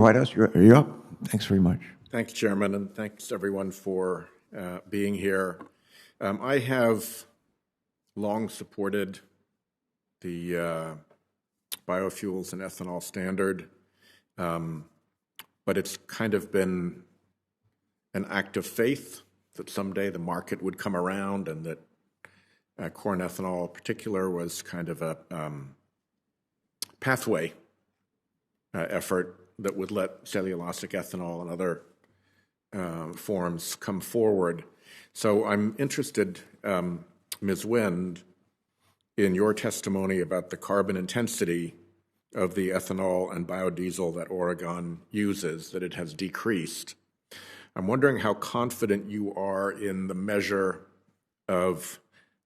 Whitehouse, you're up. Thanks very much. Thanks, Chairman, and thanks everyone for being here. I have long supported the biofuels and ethanol standard, but it's kind of been an act of faith that someday the market would come around and that corn ethanol in particular was kind of a pathway effort that would let cellulosic ethanol and other forms come forward. So I'm interested, Ms. Wind, in your testimony about the carbon intensity of the ethanol and biodiesel that Oregon uses, that it has decreased. I'm wondering how confident you are in the measure of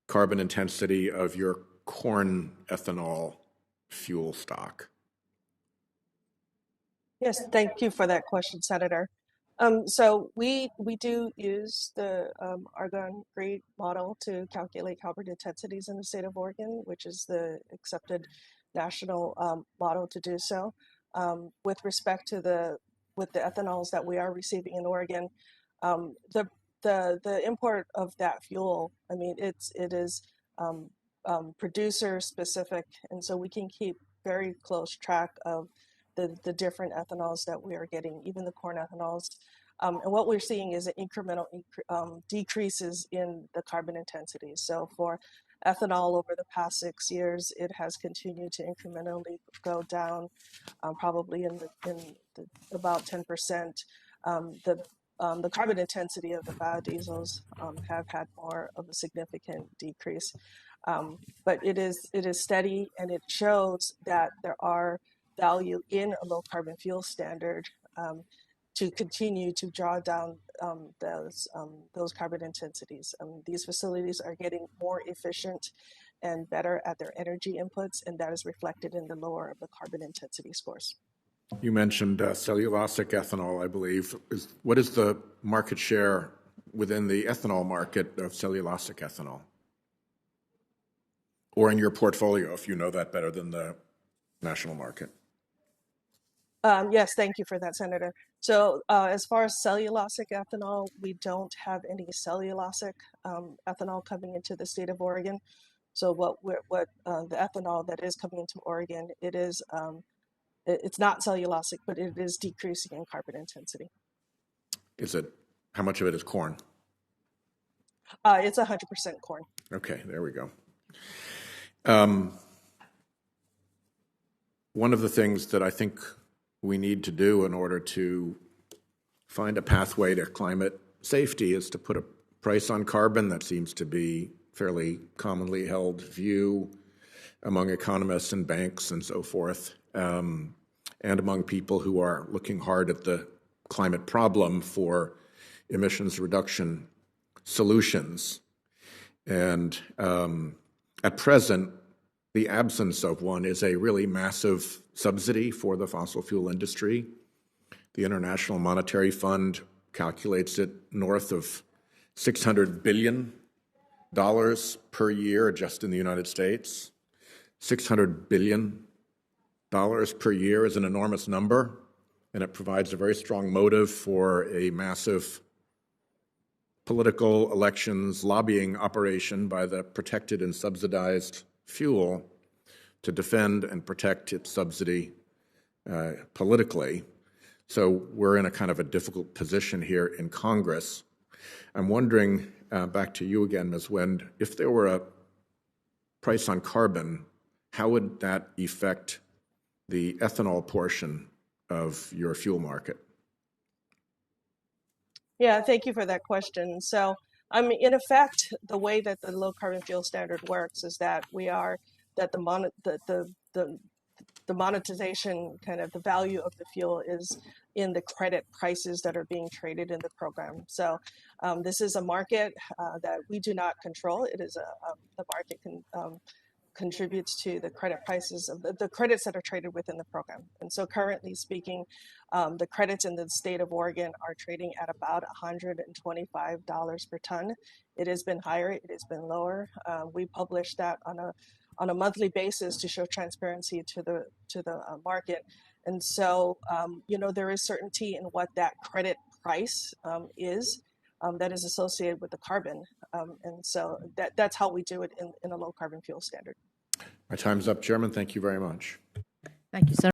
carbon intensity of your corn ethanol fuel stock. Yes, thank you for that question, Senator. So we do use the Argonne GREET model to calculate carbon intensities in the state of Oregon, which is the accepted national model to do so. With respect to the ethanols that we are receiving in Oregon, the import of that fuel, I mean, it is producer specific, and so we can keep very close track of the different ethanols that we are getting, even the corn ethanols. And what we're seeing is an incremental decreases in the carbon intensity. So for ethanol over the past 6 years, it has continued to incrementally go down, probably in about 10%. The carbon intensity of the biodiesels have had more of a significant decrease. But it is steady, and it shows that there are value in a low carbon fuel standard to continue to draw down those carbon intensities. These facilities are getting more efficient and better at their energy inputs, and that is reflected in the lower of the carbon intensity scores. You mentioned cellulosic ethanol, I believe. What is the market share within the ethanol market of cellulosic ethanol? Or in your portfolio, if you know that better than the national market? Yes, thank you for that, Senator. So as far as cellulosic ethanol, we don't have any cellulosic ethanol coming into the state of Oregon. So what the ethanol that is coming into Oregon, it's not cellulosic, but it is decreasing in carbon intensity. How much of it is corn? It's 100% corn. Okay, there we go. One of the things that I think we need to do in order to find a pathway to climate safety is to put a price on carbon. That seems to be fairly commonly held view among economists and banks and so forth, and among people who are looking hard at the climate problem for emissions reduction solutions. And at present, the absence of one is a really massive subsidy for the fossil fuel industry. The International Monetary Fund calculates it north of $600 billion per year just in the United States. $600 billion per year is an enormous number, and it provides a very strong motive for a massive political elections lobbying operation by the protected and subsidized fuel to defend and protect its subsidy politically. So we're in a kind of a difficult position here in Congress. I'm wondering, back to you again, Ms. Wind, if there were a price on carbon, how would that affect the ethanol portion of your fuel market? Yeah, thank you for that question. So, in effect, the way that the low carbon fuel standard works is that the monetization, kind of the value of the fuel, is in the credit prices that are being traded in the program. So this is a market that we do not control. It is the market contributes to the credit prices of the credits that are traded within the program. And so currently speaking, the credits in the state of Oregon are trading at about $125 per ton. It has been higher, it has been lower. We publish that on a monthly basis to show transparency to the market. And so, there is certainty in what that credit price is that is associated with the carbon. And so that's how we do it in a low carbon fuel standard. My time's up, Chairman. Thank you very much. Thank you, Senator.